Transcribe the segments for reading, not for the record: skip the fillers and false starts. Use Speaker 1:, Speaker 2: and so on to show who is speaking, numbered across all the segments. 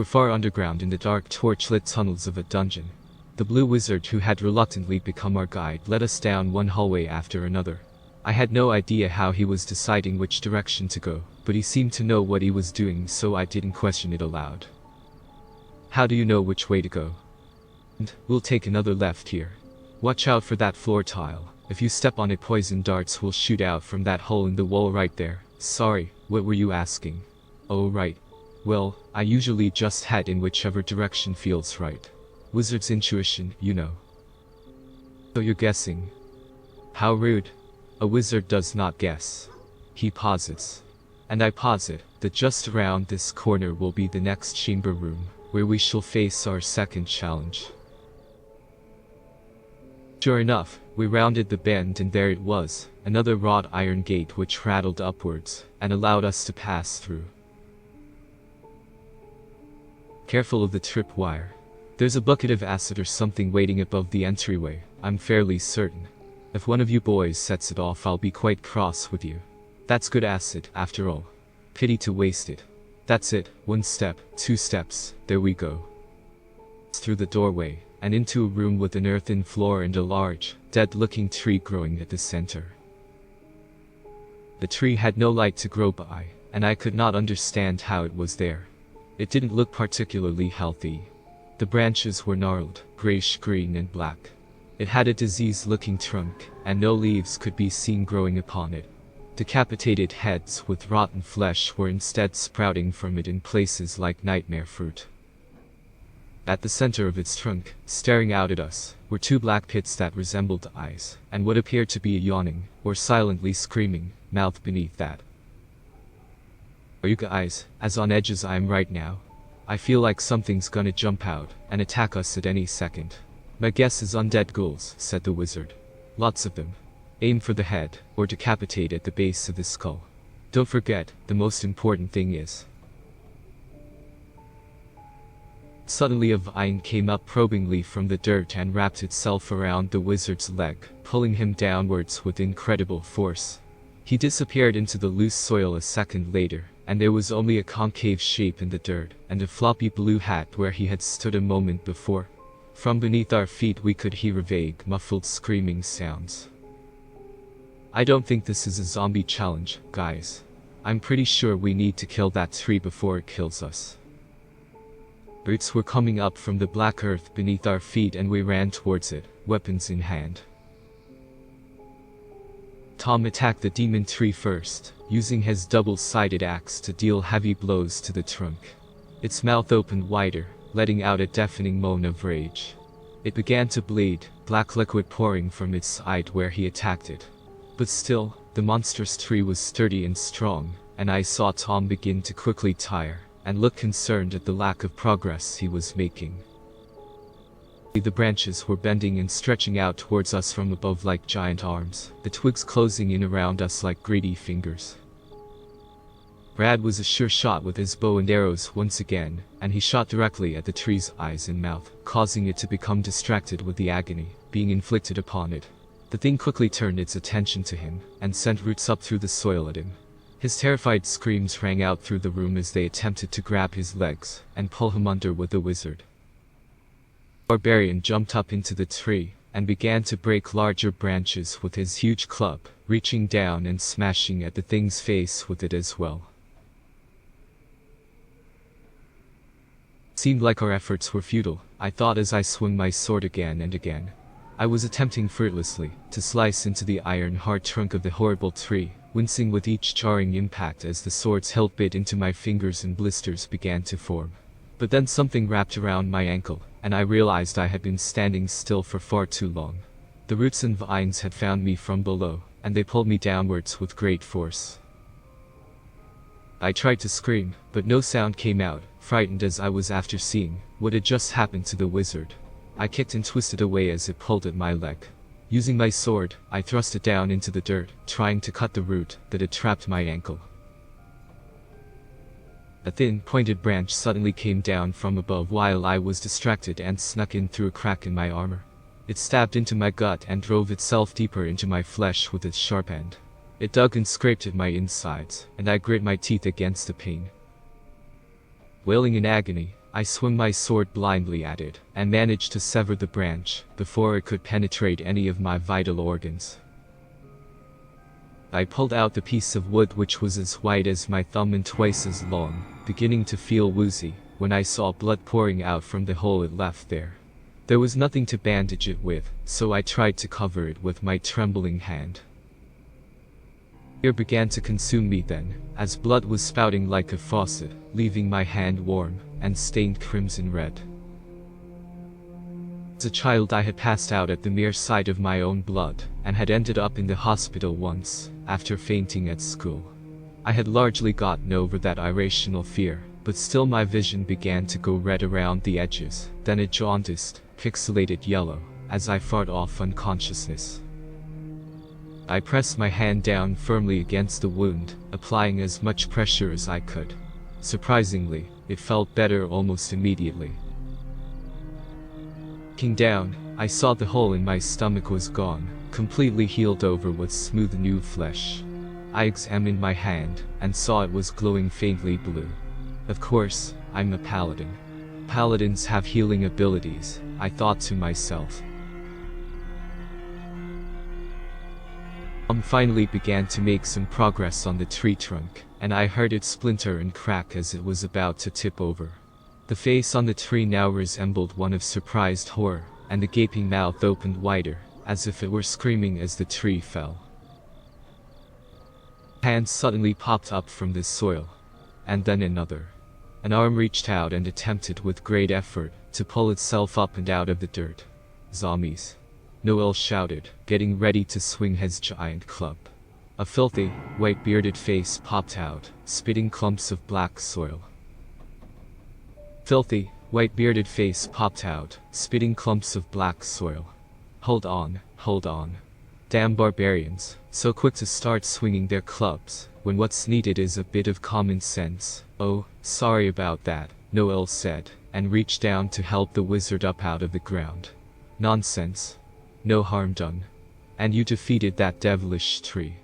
Speaker 1: We're far underground in the dark torch-lit tunnels of a dungeon. The blue wizard who had reluctantly become our guide led us down one hallway after another. I had no idea how he was deciding which direction to go, but he seemed to know what he was doing, so I didn't question it aloud. How do you know which way to go? And we'll take another left here. Watch out for that floor tile. If you step on it, poison darts will shoot out from that hole in the wall right there. Sorry, what were you asking? Oh right. Well, I usually just head in whichever direction feels right. Wizard's intuition, you know. So you're guessing. How rude. A wizard does not guess. He posits. And I posit that just around this corner will be the next chamber room, where we shall face our second challenge. Sure enough, we rounded the bend and there it was, another wrought iron gate which rattled upwards, and allowed us to pass through. Careful of the tripwire. There's a bucket of acid or something waiting above the entryway, I'm fairly certain. If one of you boys sets it off, I'll be quite cross with you. That's good acid, after all. Pity to waste it. That's it, 1 step, 2 steps, there we go. Through the doorway, and into a room with an earthen floor and a large, dead-looking tree growing at the center. The tree had no light to grow by, and I could not understand how it was there. It didn't look particularly healthy. The branches were gnarled, grayish-green and black. It had a diseased-looking trunk, and no leaves could be seen growing upon it. Decapitated heads with rotten flesh were instead sprouting from it in places like nightmare fruit. At the center of its trunk, staring out at us, were 2 black pits that resembled eyes, and what appeared to be a yawning, or silently screaming, mouth beneath that. Are you guys as on edge as I am right now? I feel like something's gonna jump out and attack us at any second. My guess is undead ghouls, said the wizard. Lots of them. Aim for the head, or decapitate at the base of the skull. Don't forget, the most important thing is. Suddenly a vine came up probingly from the dirt and wrapped itself around the wizard's leg, pulling him downwards with incredible force. He disappeared into the loose soil a second later, and there was only a concave shape in the dirt, and a floppy blue hat where he had stood a moment before. From beneath our feet we could hear vague, muffled screaming sounds. I don't think this is a zombie challenge, guys. I'm pretty sure we need to kill that tree before it kills us. Roots were coming up from the black earth beneath our feet and we ran towards it, weapons in hand. Tom attacked the demon tree first, using his double-sided axe to deal heavy blows to the trunk. Its mouth opened wider, letting out a deafening moan of rage. It began to bleed, black liquid pouring from its side where he attacked it. But still, the monstrous tree was sturdy and strong, and I saw Tom begin to quickly tire, and look concerned at the lack of progress he was making. The branches were bending and stretching out towards us from above like giant arms, the twigs closing in around us like greedy fingers. Brad was a sure shot with his bow and arrows once again, and he shot directly at the tree's eyes and mouth, causing it to become distracted with the agony being inflicted upon it. The thing quickly turned its attention to him, and sent roots up through the soil at him. His terrified screams rang out through the room as they attempted to grab his legs, and pull him under with the wizard. The barbarian jumped up into the tree, and began to break larger branches with his huge club, reaching down and smashing at the thing's face with it as well. It seemed like our efforts were futile, I thought as I swung my sword again and again. I was attempting fruitlessly to slice into the iron-hard trunk of the horrible tree, wincing with each jarring impact as the sword's hilt bit into my fingers and blisters began to form. But then something wrapped around my ankle, and I realized I had been standing still for far too long. The roots and vines had found me from below, and they pulled me downwards with great force. I tried to scream, but no sound came out, frightened as I was after seeing what had just happened to the wizard. I kicked and twisted away as it pulled at my leg. Using my sword, I thrust it down into the dirt, trying to cut the root that had trapped my ankle. A thin, pointed branch suddenly came down from above while I was distracted and snuck in through a crack in my armor. It stabbed into my gut and drove itself deeper into my flesh with its sharp end. It dug and scraped at my insides, and I grit my teeth against the pain. Wailing in agony, I swung my sword blindly at it, and managed to sever the branch, before it could penetrate any of my vital organs. I pulled out the piece of wood which was as white as my thumb and twice as long, beginning to feel woozy, when I saw blood pouring out from the hole it left there. There was nothing to bandage it with, so I tried to cover it with my trembling hand. Fear began to consume me then, as blood was spouting like a faucet, leaving my hand warm, and stained crimson red. As a child I had passed out at the mere sight of my own blood, and had ended up in the hospital once, after fainting at school. I had largely gotten over that irrational fear, but still my vision began to go red around the edges, then it jaundiced, pixelated yellow, as I fought off unconsciousness. I pressed my hand down firmly against the wound, applying as much pressure as I could. Surprisingly, it felt better almost immediately. Looking down, I saw the hole in my stomach was gone, completely healed over with smooth new flesh. I examined my hand, and saw it was glowing faintly blue. Of course, I'm a paladin. Paladins have healing abilities, I thought to myself. Finally began to make some progress on the tree trunk, and I heard it splinter and crack as it was about to tip over. The face on the tree now resembled one of surprised horror, and the gaping mouth opened wider, as if it were screaming as the tree fell. A hand suddenly popped up from the soil, and then another. An arm reached out and attempted with great effort to pull itself up and out of the dirt. Zombies, Noel shouted, getting ready to swing his giant club. A filthy, white-bearded face popped out, spitting clumps of black soil. Filthy, white-bearded face popped out, spitting clumps of black soil. Hold on, hold on. Damn barbarians, so quick to start swinging their clubs, when what's needed is a bit of common sense. Oh, sorry about that, Noel said, and reached down to help the wizard up out of the ground. Nonsense. No harm done. And you defeated that devilish tree.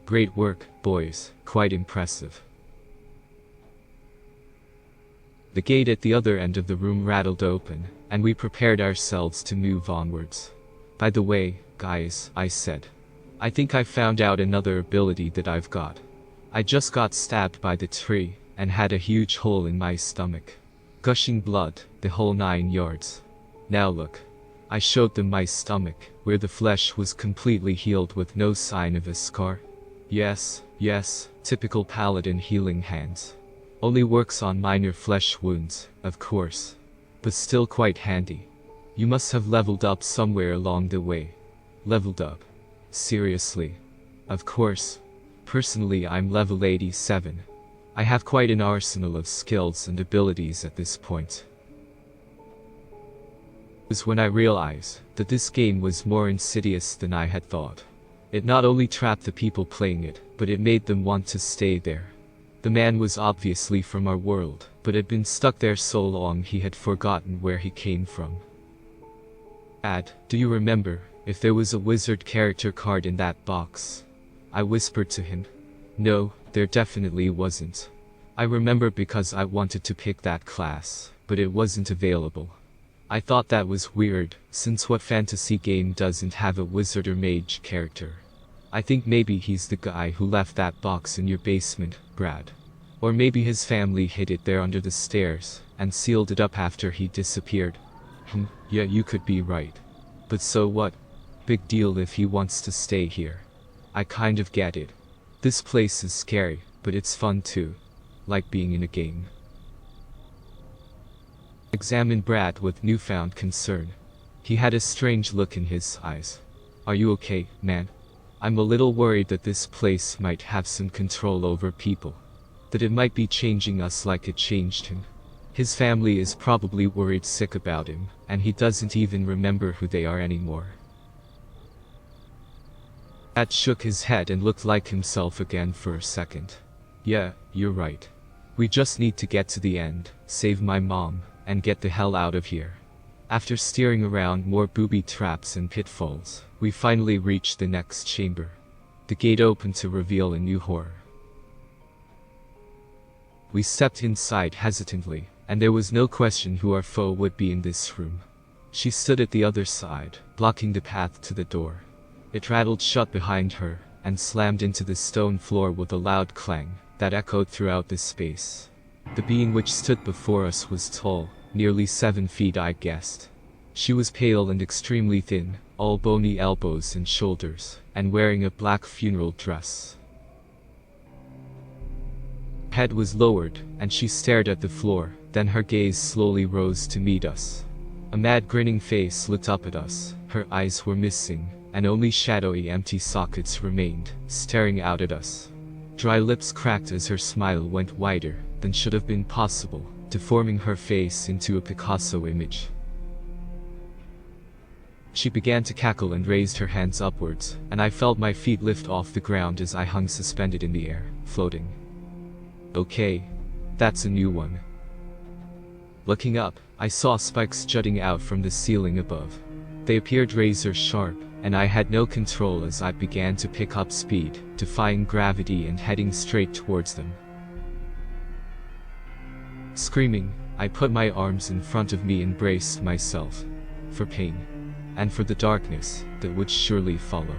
Speaker 1: Great work, boys, quite impressive. The gate at the other end of the room rattled open, and we prepared ourselves to move onwards. By the way, guys, I said, I think I found out another ability that I've got. I just got stabbed by the tree, and had a huge hole in my stomach. Gushing blood, the whole 9 yards. Now look. I showed them my stomach, where the flesh was completely healed with no sign of a scar. Yes, typical paladin healing hands. Only works on minor flesh wounds, of course. But still quite handy. You must have leveled up somewhere along the way. Leveled up? Seriously? Of course. Personally, I'm level 87. I have quite an arsenal of skills and abilities at this point. It was when I realized that this game was more insidious than I had thought. It not only trapped the people playing it, but it made them want to stay there. The man was obviously from our world, but had been stuck there so long he had forgotten where he came from. Dad, do you remember if there was a wizard character card in that box? I whispered to him. No, there definitely wasn't. I remember because I wanted to pick that class, but it wasn't available. I thought that was weird, since what fantasy game doesn't have a wizard or mage character? I think maybe he's the guy who left that box in your basement, Brad. Or maybe his family hid it there under the stairs, and sealed it up after he disappeared. Yeah, you could be right. But so what? Big deal if he wants to stay here. I kind of get it. This place is scary, but it's fun too. Like being in a game. Examined Brad with newfound concern. He had a strange look in his eyes. Are you okay, man? I'm a little worried that this place might have some control over people. That it might be changing us like it changed him. His family is probably worried sick about him, and he doesn't even remember who they are anymore. Brad shook his head and looked like himself again for a second. Yeah, you're right. We just need to get to the end, save my mom, and get the hell out of here. After steering around more booby traps and pitfalls, we finally reached the next chamber. The gate opened to reveal a new horror. We stepped inside hesitantly, and there was no question who our foe would be in this room. She stood at the other side, blocking the path to the door. It rattled shut behind her, and slammed into the stone floor with a loud clang that echoed throughout the space. The being which stood before us was tall, nearly 7 feet I guessed. She was pale and extremely thin, all bony elbows and shoulders, and wearing a black funeral dress. Her head was lowered, and she stared at the floor, then her gaze slowly rose to meet us. A mad grinning face looked up at us, her eyes were missing, and only shadowy empty sockets remained, staring out at us. Dry lips cracked as her smile went wider than should have been possible, deforming her face into a Picasso image. She began to cackle and raised her hands upwards, and I felt my feet lift off the ground as I hung suspended in the air, floating. Okay. That's a new one. Looking up, I saw spikes jutting out from the ceiling above. They appeared razor sharp, and I had no control as I began to pick up speed, defying gravity and heading straight towards them. Screaming, I put my arms in front of me and braced myself for pain, and for the darkness that would surely follow.